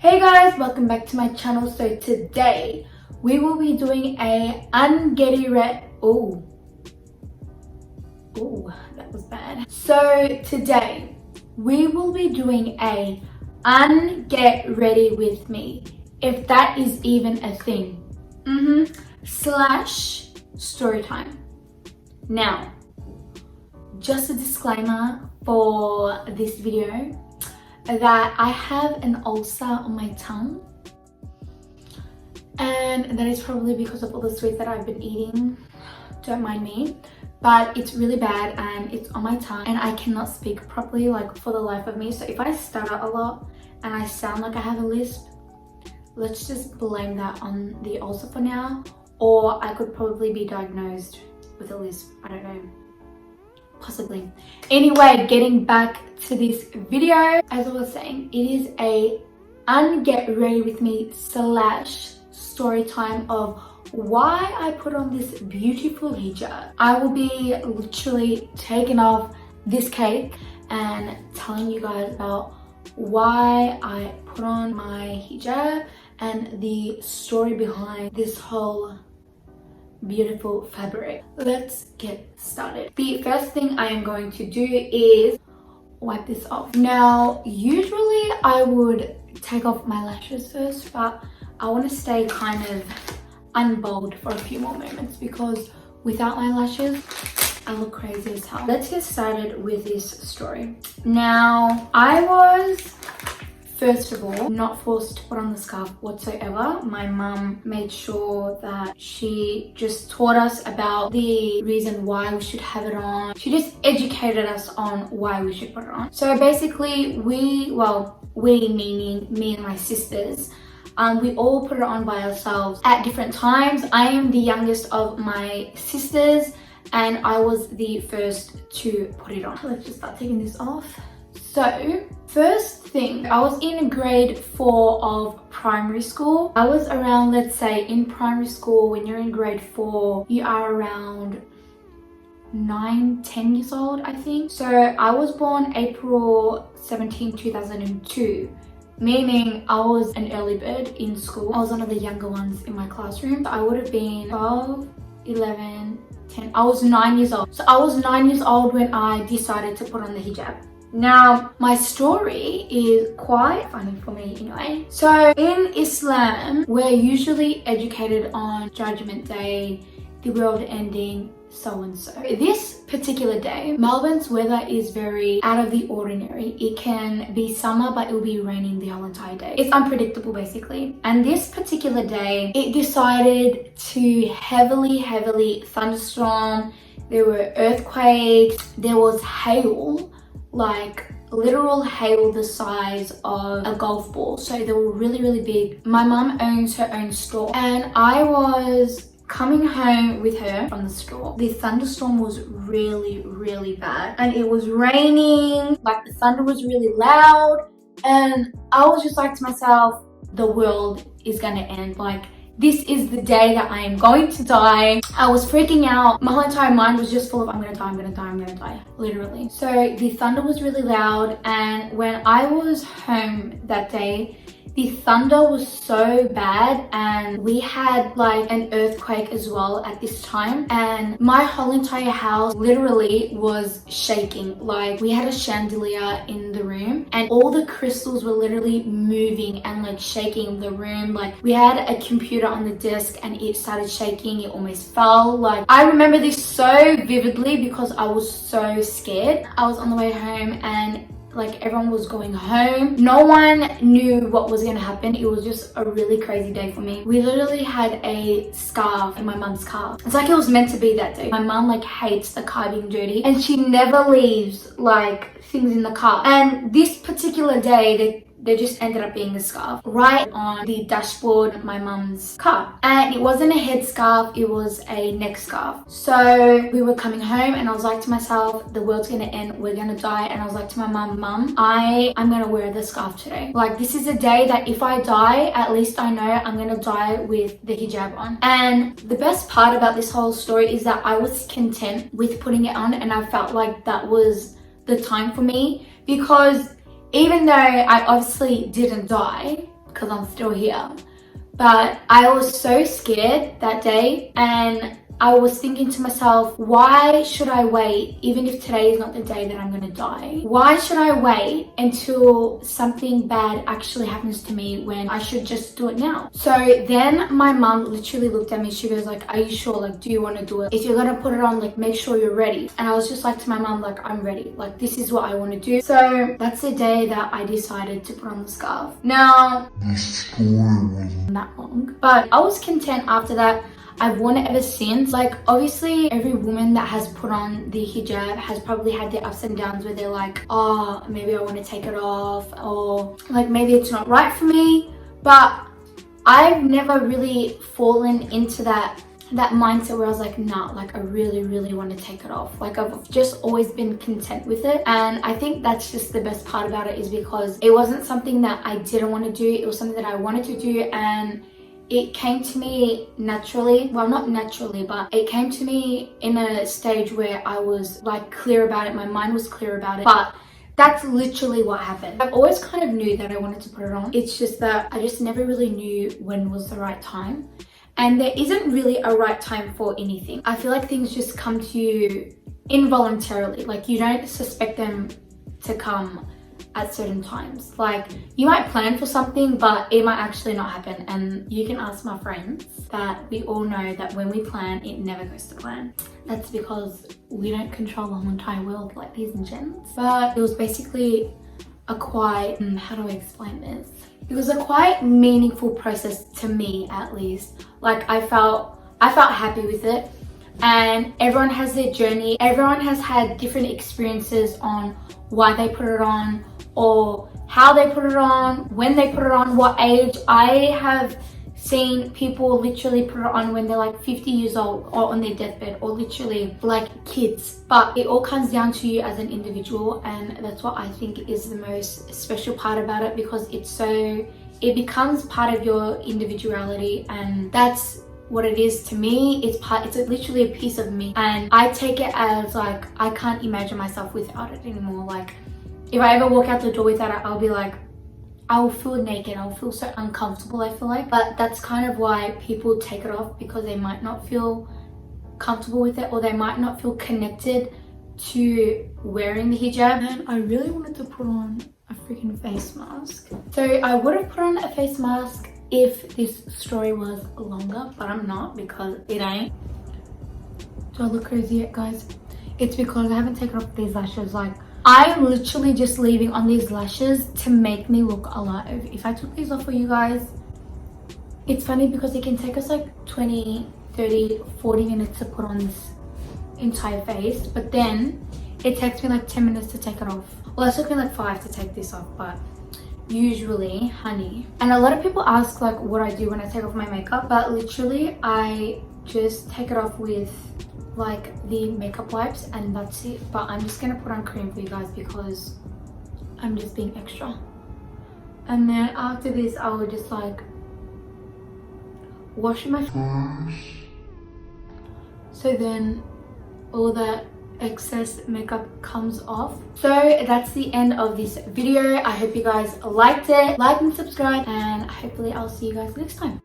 Hey guys, welcome back to my channel. So today we will be doing a ungetty ready. Oh, that was bad. So today we will be doing a unget ready with me, if that is even a thing. Slash story time. Now, just a disclaimer for this video that I have an ulcer on my tongue, and that is probably because of all the sweets that I've been eating. Don't mind me, but it's really bad and it's on my tongue and I cannot speak properly, like, for the life of me. So if I stutter a lot and I sound like I have a lisp, let's just blame that on the ulcer for now, or I could probably be diagnosed with a lisp. I don't know, possibly. Anyway, getting back to this video, as I was saying, it is a unget ready with me slash story time of why I put on this beautiful hijab. I will be literally taking off this cake and telling you guys about why I put on my hijab and the story behind this whole beautiful fabric. Let's get started. The first thing I am going to do is wipe this off. Now, usually I would take off my lashes first, but I want to stay kind of unbold for a few more moments because without my lashes I look crazy as hell. Let's get started with this story. Now, I was, first of all, not forced to put on the scarf whatsoever. My mum made sure that she just taught us about the reason why we should have it on. She just educated us on why we should put it on. So basically we meaning me and my sisters, we all put it on by ourselves at different times. I am the youngest of my sisters and I was the first to put it on. Let's just start taking this off. So, first thing, I was in grade 4 of primary school. I was around, let's say, in primary school, when you're in grade 4, you are around 9-10 years old, I think. So I was born April 17, 2002, meaning I was an early bird in school. I was one of the younger ones in my classroom. I would have been 12, 11, 10. I was 9 years old. So I was 9 years old when I decided to put on the hijab. Now, my story is quite funny for me anyway. So in Islam, we're usually educated on Judgment Day, the world ending, so and so. This particular day, Melbourne's weather is very out of the ordinary. It can be summer, but it will be raining the whole entire day. It's unpredictable basically. And this particular day, it decided to heavily thunderstorm. There were earthquakes, there was hail, like literal hail the size of a golf ball. So they were really big. My mum owns her own store and I was coming home with her from the store. The thunderstorm was really bad and it was raining, like the thunder was really loud, and I was just like to myself, the world is gonna end. Like, this is the day that I am going to die. I was freaking out. My whole entire mind was just full of, I'm gonna die, literally. So the thunder was really loud, and when I was home that day, the thunder was so bad and we had like an earthquake as well at this time, and my whole entire house literally was shaking. Like, we had a chandelier in the room and all the crystals were literally moving and like shaking the room. Like, we had a computer on the desk and it started shaking, it almost fell. Like, I remember this so vividly because I was so scared. I was on the way home and like everyone was going home. No one knew what was gonna happen. It was just a really crazy day for me. We literally had a scarf in my mum's car. It's like it was meant to be that day. My mum like hates the car being dirty and she never leaves like things in the car. And this particular day, they just ended up being a scarf right on the dashboard of my mum's car. And it wasn't a head scarf, it was a neck scarf. So we were coming home and I was like to myself, the world's gonna end, we're gonna die. And I was like to my mum, I'm gonna wear the scarf today. Like, this is a day that if I die, at least I know I'm gonna die with the hijab on. And the best part about this whole story is that I was content with putting it on, and I felt like that was the time for me, because even though I obviously didn't die, because I'm still here. But I was so scared that day, and I was thinking to myself, why should I wait even if today is not the day that I'm gonna die? Why should I wait until something bad actually happens to me when I should just do it now? So then my mum literally looked at me. She goes like, are you sure? Like, do you want to do it? If you're gonna put it on, like, make sure you're ready. And I was just like to my mum, like, I'm ready. Like, this is what I want to do. So that's the day that I decided to put on the scarf. Now, the story wasn't that long, but I was content after that. I've worn it ever since. Like, obviously every woman that has put on the hijab has probably had their ups and downs where they're like, oh, maybe I want to take it off, or like maybe it's not right for me. But I've never really fallen into that mindset where I was like, nah, like I really want to take it off. Like, I've just always been content with it. And I think that's just the best part about it, is because it wasn't something that I didn't want to do. It was something that I wanted to do, and it came to me naturally. Well, not naturally, but it came to me in a stage where I was like clear about it. My mind was clear about it. But that's literally what happened. I've always kind of knew that I wanted to put it on. It's just that I just never really knew when was the right time. And there isn't really a right time for anything. I feel like things just come to you involuntarily. Like, you don't suspect them to come at certain times. Like, you might plan for something, but it might actually not happen. And you can ask my friends that we all know that when we plan, it never goes to plan. That's because we don't control the whole entire world, like these and gents. But it was basically a quite, how do I explain this? It was a quite meaningful process to me, at least. Like, I felt happy with it. And everyone has their journey. Everyone has had different experiences on why they put it on, or how they put it on, when they put it on, what age. I have seen people literally put it on when they're like 50 years old, or on their deathbed, or literally like kids. But it all comes down to you as an individual, and that's what I think is the most special part about it, because it becomes part of your individuality, and that's what it is to me. It's literally a piece of me, and I take it as like, I can't imagine myself without it anymore. Like, if I ever walk out the door without it, I'll be like, I'll feel naked. I'll feel so uncomfortable, I feel like. But that's kind of why people take it off, because they might not feel comfortable with it, or they might not feel connected to wearing the hijab. And I really wanted to put on a freaking face mask. So I would have put on a face mask if this story was longer, but I'm not, because it ain't. Do I look crazy yet, guys? It's because I haven't taken off these lashes. Like, I am literally just leaving on these lashes to make me look alive. If I took these off for you guys, it's funny because it can take us like 20, 30, 40 minutes to put on this entire face, but then it takes me like 10 minutes to take it off. Well, it took me like 5 to take this off, but usually, honey. And a lot of people ask like what I do when I take off my makeup, but literally I just take it off with like the makeup wipes, and that's it. But I'm just gonna put on cream for you guys because I'm just being extra. And then after this, I will just like wash my face, so then all that excess makeup comes off. So that's the end of this video. I hope you guys liked it. Like and subscribe, and hopefully I'll see you guys next time.